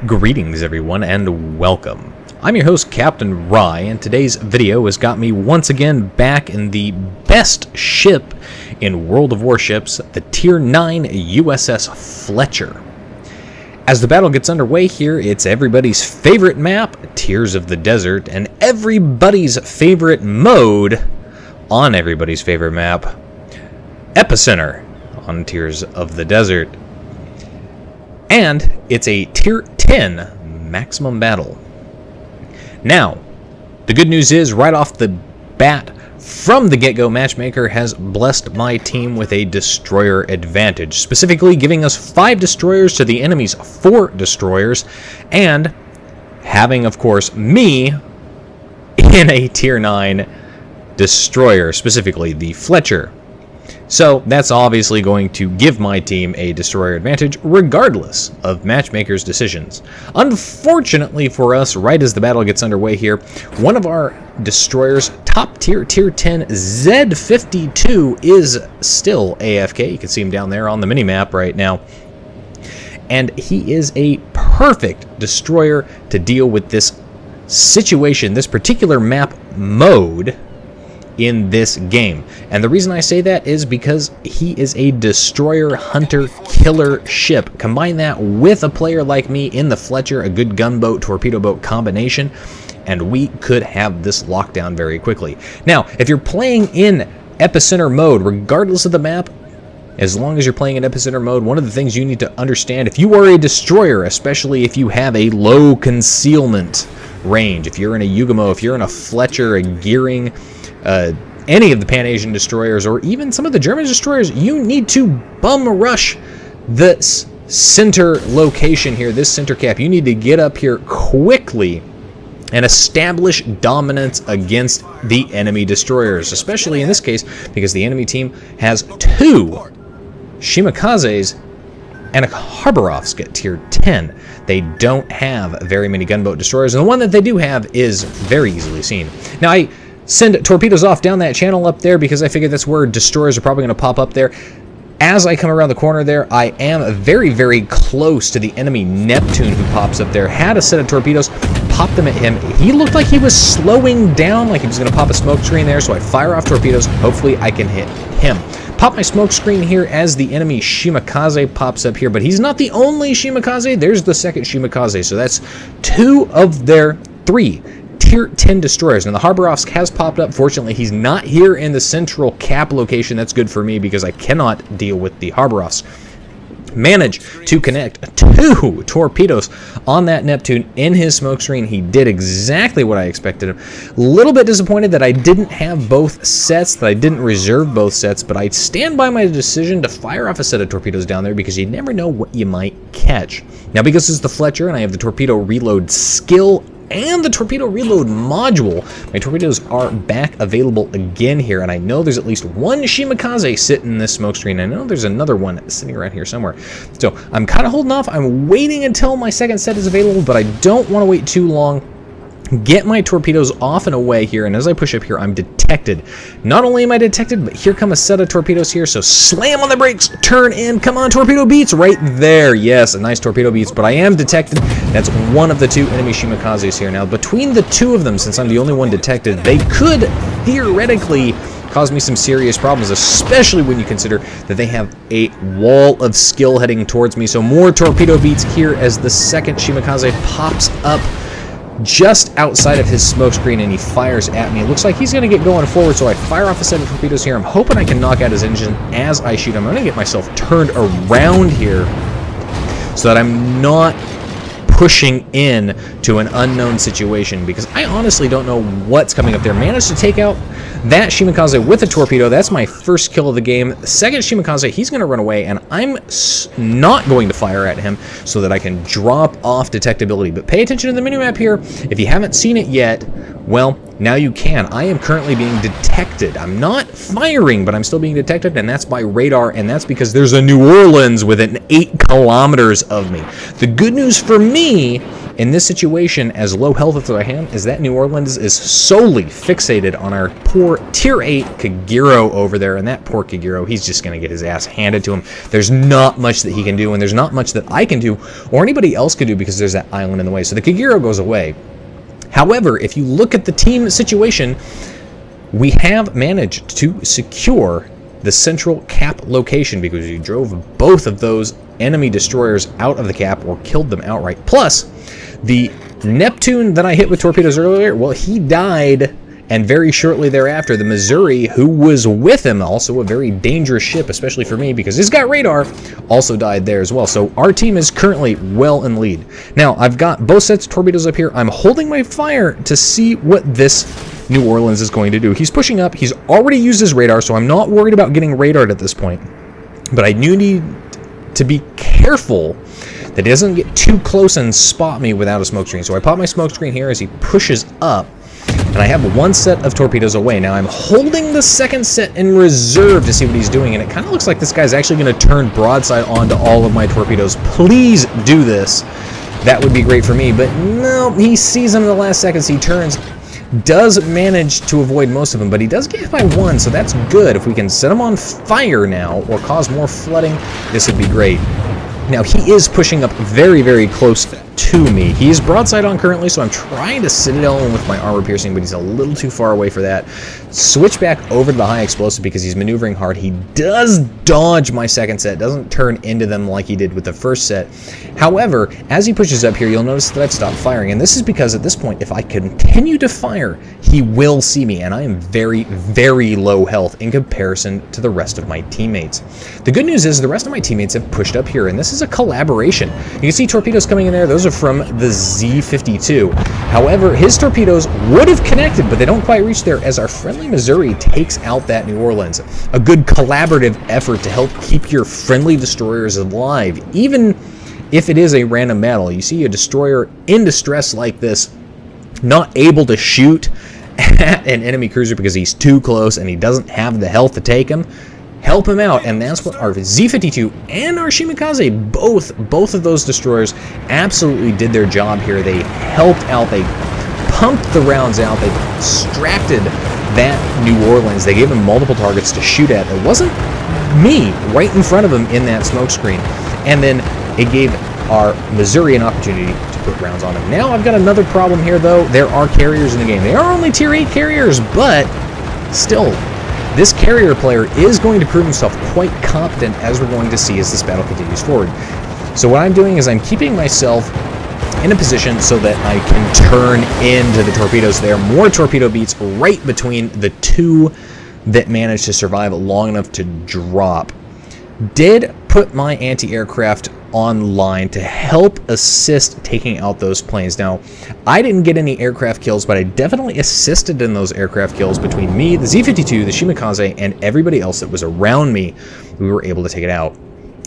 Greetings everyone and welcome. I'm your host Captain Rye, and today's video has got me once again back in the best ship in World of Warships, the Tier 9 USS Fletcher. As the battle gets underway here, it's everybody's favorite map, Tears of the Desert, and everybody's favorite mode on everybody's favorite map, Epicenter on Tears of the Desert. And it's a Tier 10 maximum battle. Now, the good news is, right off the bat, from the get-go, Matchmaker has blessed my team with a destroyer advantage, specifically giving us 5 destroyers to the enemy's 4 destroyers, and having, of course, me in a Tier 9 destroyer, specifically the Fletcher. So that's obviously going to give my team a destroyer advantage regardless of Matchmaker's decisions. Unfortunately for us, right as the battle gets underway here, one of our destroyers, top tier, Tier 10 Z52, is still AFK. You can see him down there on the minimap right now. And he is a perfect destroyer to deal with this situation, this particular map mode in this game. And the reason I say that is because he is a destroyer hunter killer ship. Combine that with a player like me in the Fletcher, a good gunboat torpedo boat combination, and we could have this locked down very quickly. Now, if you're playing in Epicenter mode, regardless of the map, as long as you're playing in Epicenter mode, one of the things you need to understand, if you are a destroyer, especially if you have a low concealment range, if you're in a Yugamo, if you're in a Fletcher, a Gearing, any of the Pan-Asian destroyers, or even some of the German destroyers, you need to bum rush this center location here, this center cap. You need to get up here quickly and establish dominance against the enemy destroyers, especially in this case because the enemy team has 2 Shimikazes and a Kharbarovsk at Tier 10. They don't have very many gunboat destroyers, and the one that they do have is very easily seen. Now, I send torpedoes off down that channel up there because I figure that's where destroyers are probably going to pop up there. As I come around the corner there, I am very, very close to the enemy Neptune who pops up there. Had a set of torpedoes, popped them at him. He looked like he was slowing down, like he was going to pop a smoke screen there, so I fire off torpedoes. Hopefully I can hit him. Pop my smoke screen here as the enemy Shimikaze pops up here, but he's not the only Shimikaze. There's the second Shimikaze, so that's 2 of their 3 Tier 10 destroyers. Now the Kharbarovsk has popped up. Fortunately, he's not here in the central cap location. That's good for me because I cannot deal with the Kharbarovsk. Managed to connect 2 torpedoes on that Neptune in his smoke screen. He did exactly what I expected him. A little bit disappointed that I didn't have both sets, that I didn't reserve both sets, but I stand by my decision to fire off a set of torpedoes down there because you never know what you might catch. Now, because it's the Fletcher and I have the torpedo reload skill and the torpedo reload module, my torpedoes are back available again here, and I know there's at least 1 Shimikaze sitting in this smoke screen. I know there's another one sitting around here somewhere. So I'm kind of holding off. I'm waiting until my second set is available, but I don't want to wait too long. Get my torpedoes off and away here, and as I push up here, I'm detected. Not only am I detected, but here come a set of torpedoes here, so slam on the brakes, turn in, come on, torpedo beats, right there. Yes, a nice torpedo beats, but I am detected. That's one of the 2 enemy Shimikazes here. Now, between the 2 of them, since I'm the only one detected, they could theoretically cause me some serious problems, especially when you consider that they have a wall of skill heading towards me. So more torpedo beats here as the second Shimikaze pops up just outside of his smoke screen and he fires at me. It looks like he's going to get going forward, so I fire off a set of torpedoes here. I'm hoping I can knock out his engine as I shoot him. I'm going to get myself turned around here so that I'm not pushing in to an unknown situation, because I honestly don't know what's coming up there. Managed to take out that Shimikaze with a torpedo. That's my first kill of the game. The second Shimikaze, he's going to run away, and I'm not going to fire at him so that I can drop off detectability. But pay attention to the minimap here. If you haven't seen it yet, well, now you can. I am currently being detected. I'm not firing, but I'm still being detected, and that's by radar, and that's because there's a New Orleans within 8 kilometers of me. The good news for me in this situation, as low health as I am, is that New Orleans is solely fixated on our poor Tier 8 Kagero over there, and that poor Kagero, he's just going to get his ass handed to him. There's not much that he can do, and there's not much that I can do, or anybody else can do, because there's that island in the way. So the Kagero goes away. However, if you look at the team situation, we have managed to secure the central cap location because we drove both of those enemy destroyers out of the cap or killed them outright. Plus, the Neptune that I hit with torpedoes earlier, well, he died, and very shortly thereafter, the Missouri, who was with him, also a very dangerous ship, especially for me because it's got radar, also died there as well. So our team is currently well in lead. Now, I've got both sets of torpedoes up here. I'm holding my fire to see what this New Orleans is going to do. He's pushing up. He's already used his radar, so I'm not worried about getting radared at this point. But I do need to be careful that he doesn't get too close and spot me without a smoke screen. So I pop my smoke screen here as he pushes up, and I have one set of torpedoes away. Now I'm holding the second set in reserve to see what he's doing, and it kind of looks like this guy's actually going to turn broadside onto all of my torpedoes. Please do this. That would be great for me, but no, he sees them in the last seconds. He turns, does manage to avoid most of them, but he does get hit by one, so that's good. If we can set him on fire now or cause more flooding, this would be great. Now, he is pushing up very, very close to me. He is broadside on currently, so I'm trying to citadel him with my armor piercing, but he's a little too far away for that. Switch back over to the high explosive because he's maneuvering hard. He does dodge my second set, doesn't turn into them like he did with the first set. However, as he pushes up here, you'll notice that I've stopped firing, and this is because at this point, if I continue to fire, he will see me, and I am very, very low health in comparison to the rest of my teammates. The good news is the rest of my teammates have pushed up here, and this is a collaboration. You can see torpedoes coming in there. Those are from the Z-52. However, his torpedoes would have connected, but they don't quite reach there as our friendly Missouri takes out that New Orleans. A good collaborative effort to help keep your friendly destroyers alive, even if it is a random battle. You see a destroyer in distress like this, not able to shoot at an enemy cruiser because he's too close and he doesn't have the health to take him. Help him out, and that's what our Z-52 and our Shimikaze, both of those destroyers absolutely did their job here. They helped out, they pumped the rounds out, they distracted that New Orleans. They gave him multiple targets to shoot at. It wasn't me right in front of him in that smoke screen, and then it gave our Missouri an opportunity to put rounds on him. Now I've got another problem here, though. There are carriers in the game. They are only Tier 8 carriers, but still, this carrier player is going to prove himself quite competent, as we're going to see as this battle continues forward. So what I'm doing is I'm keeping myself in a position so that I can turn into the torpedoes there. More torpedo beats right between the two that managed to survive long enough to drop. Did put my anti-aircraft online to help assist taking out those planes. Now, I didn't get any aircraft kills, but I definitely assisted in those aircraft kills between me, the Z-52, the Shimikaze, and everybody else that was around me. We were able to take it out.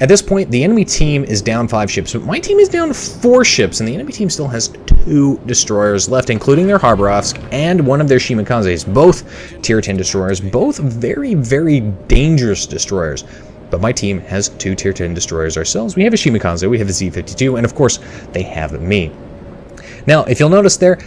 At this point, the enemy team is down 5 ships, but my team is down 4 ships, and the enemy team still has 2 destroyers left, including their Harborovs and one of their Shimikazes, both Tier 10 destroyers, both very, very dangerous destroyers. But my team has 2 Tier 10 destroyers ourselves. We have a Shimikaze, we have a Z-52, and of course, they have me. Now, if you'll notice there,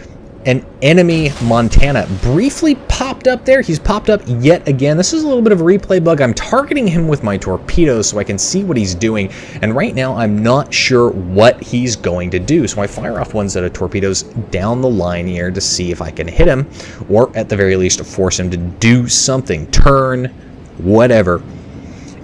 an enemy Montana briefly popped up there. He's popped up yet again. This is a little bit of a replay bug. I'm targeting him with my torpedoes so I can see what he's doing, and right now I'm not sure what he's going to do. So I fire off one set of torpedoes down the line here to see if I can hit him, or at the very least force him to do something, turn, whatever.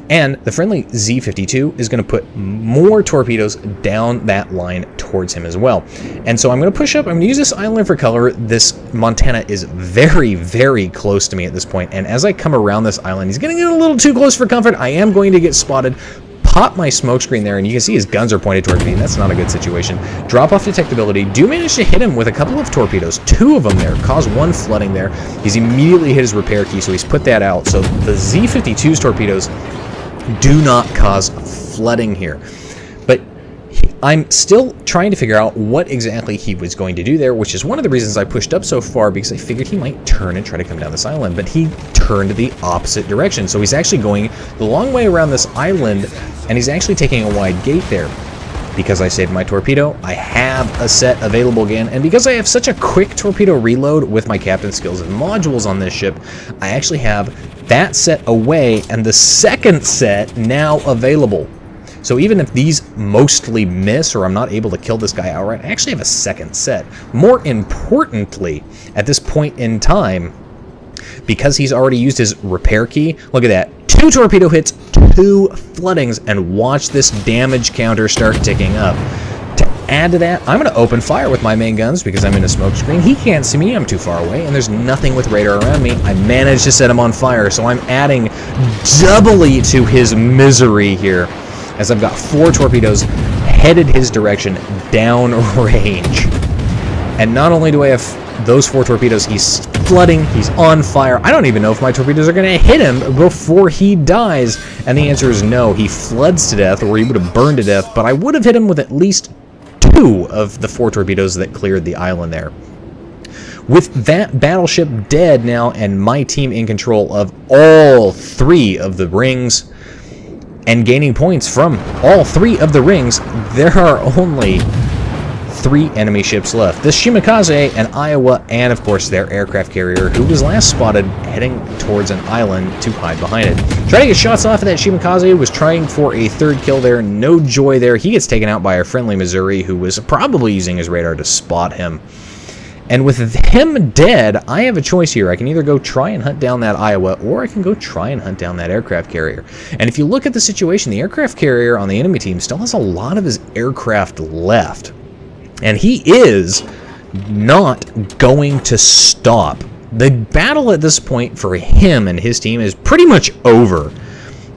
And the friendly Z-52 is going to put more torpedoes down that line towards him as well. And so I'm going to push up. I'm going to use this island for color. This Montana is very, very close to me at this point. And as I come around this island, he's getting a little too close for comfort. I am going to get spotted. Pop my smoke screen there, and you can see his guns are pointed towards me, and that's not a good situation. Drop off detectability. Do manage to hit him with a couple of torpedoes. 2 of them there. Cause 1 flooding there. He's immediately hit his repair key, so he's put that out. So the Z-52's torpedoes do not cause flooding here. But I'm still trying to figure out what exactly he was going to do there, which is one of the reasons I pushed up so far, because I figured he might turn and try to come down this island, but he turned the opposite direction. So he's actually going the long way around this island, and he's actually taking a wide gate there. because I saved my torpedo, I have a set available again, and because I have such a quick torpedo reload with my captain skills and modules on this ship, I actually have that set away and the second set now available. So even if these mostly miss or I'm not able to kill this guy outright, I actually have a second set. More importantly, at this point in time, because he's already used his repair key, look at that. 2 torpedo hits, 2 floodings, and watch this damage counter start ticking up. To add to that, I'm going to open fire with my main guns because I'm in a smoke screen. He can't see me, I'm too far away, and there's nothing with radar around me. I managed to set him on fire, so I'm adding doubly to his misery here, as I've got 4 torpedoes headed his direction down range. And not only do I have those 4 torpedoes, he's flooding, he's on fire. I don't even know if my torpedoes are going to hit him before he dies. And the answer is no. He floods to death, or he would have burned to death, but I would have hit him with at least 2 of the 4 torpedoes that cleared the island there. With that battleship dead now, and my team in control of all 3 of the rings, and gaining points from all 3 of the rings, there are only 3 enemy ships left. This Shimakaze, an Iowa, and of course their aircraft carrier, who was last spotted heading towards an island to hide behind it. Trying to get shots off of that Shimakaze, was trying for a 3rd kill there. No joy there. He gets taken out by a friendly Missouri, who was probably using his radar to spot him. And with him dead, I have a choice here. I can either go try and hunt down that Iowa, or I can go try and hunt down that aircraft carrier. And if you look at the situation, the aircraft carrier on the enemy team still has a lot of his aircraft left. And he is not going to stop. The battle at this point for him and his team is pretty much over.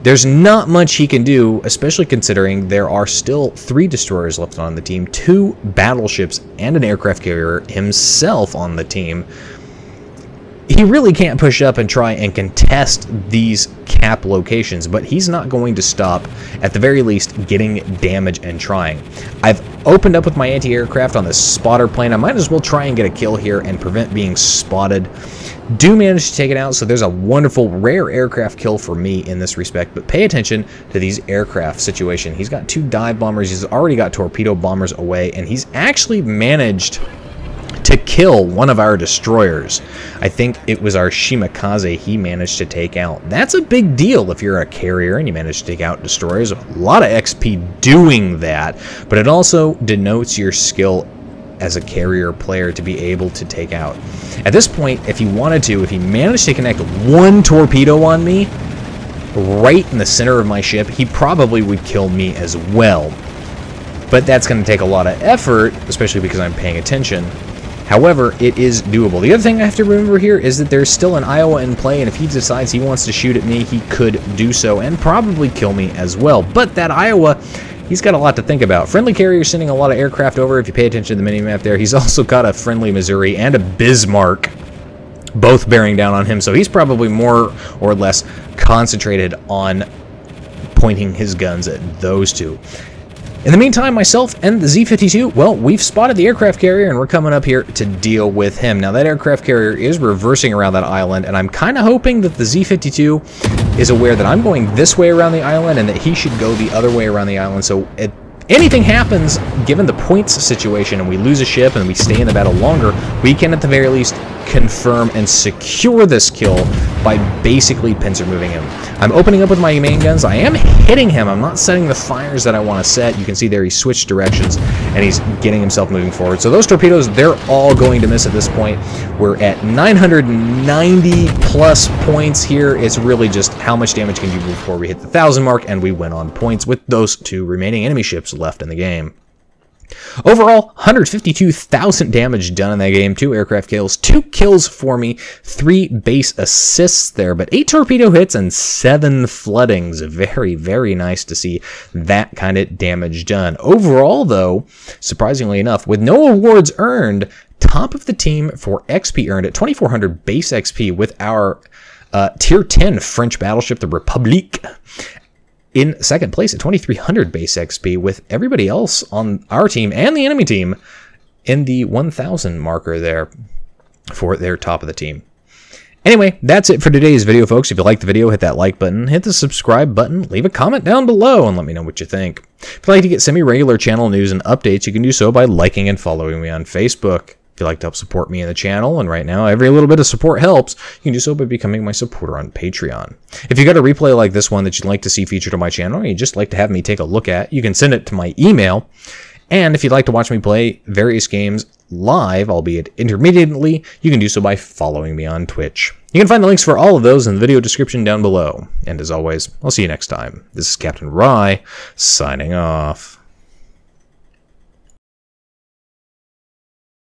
There's not much he can do, especially considering there are still 3 destroyers left on the team, 2 battleships, and an aircraft carrier himself on the team. He really can't push up and try and contest these cap locations, but he's not going to stop, at the very least, getting damage and trying. I've opened up with my anti-aircraft on the spotter plane. I might as well try and get a kill here and prevent being spotted. Do manage to take it out, so there's a wonderful rare aircraft kill for me in this respect, but pay attention to these aircraft situation. He's got 2 dive bombers, he's already got torpedo bombers away, and he's actually managed to kill one of our destroyers. I think it was our Shimakaze he managed to take out. That's a big deal if you're a carrier and you manage to take out destroyers. A lot of XP doing that, but it also denotes your skill as a carrier player to be able to take out. At this point, if he wanted to, if he managed to connect 1 torpedo on me right in the center of my ship, he probably would kill me as well. But that's going to take a lot of effort, especially because I'm paying attention. However, it is doable. The other thing I have to remember here is that there's still an Iowa in play, and if he decides he wants to shoot at me, he could do so and probably kill me as well. But that Iowa, he's got a lot to think about. Friendly carrier sending a lot of aircraft over. If you pay attention to the minimap there, he's also got a friendly Missouri and a Bismarck, both bearing down on him. So he's probably more or less concentrated on pointing his guns at those 2. In the meantime, myself and the Z-52, well, we've spotted the aircraft carrier and we're coming up here to deal with him. Now, that aircraft carrier is reversing around that island, and I'm kind of hoping that the Z-52 is aware that I'm going this way around the island and that he should go the other way around the island. So if anything happens, given the points situation, and we lose a ship and we stay in the battle longer, we can at the very least confirm and secure this kill by basically pincer moving him. I'm opening up with my main guns. I am hitting him. I'm not setting the fires that I want to set. You can see there he switched directions and he's getting himself moving forward. So those torpedoes, they're all going to miss at this point. We're at 990 plus points here. It's really just how much damage can you do before we hit the 1,000 mark, and we win on points with those 2 remaining enemy ships left in the game. Overall, 152,000 damage done in that game, 2 aircraft kills, 2 kills for me, 3 base assists there, but 8 torpedo hits and 7 floodings. Very, very nice to see that kind of damage done. Overall, though, surprisingly enough, with no awards earned, top of the team for XP earned at 2,400 base XP with our Tier 10 French battleship, the Republique. In second place at 2,300 base XP, with everybody else on our team and the enemy team in the 1,000 marker there for their top of the team. Anyway, that's it for today's video, folks. If you liked the video, hit that like button, hit the subscribe button, leave a comment down below, and let me know what you think. If you'd like to get semi-regular channel news and updates, you can do so by liking and following me on Facebook. If you'd like to help support me in the channel, and right now every little bit of support helps, you can do so by becoming my supporter on Patreon. If you got a replay like this one that you'd like to see featured on my channel, or you'd just like to have me take a look at, you can send it to my email. And if you'd like to watch me play various games live, albeit intermittently, you can do so by following me on Twitch. You can find the links for all of those in the video description down below. And as always, I'll see you next time. This is Captain Rye, signing off.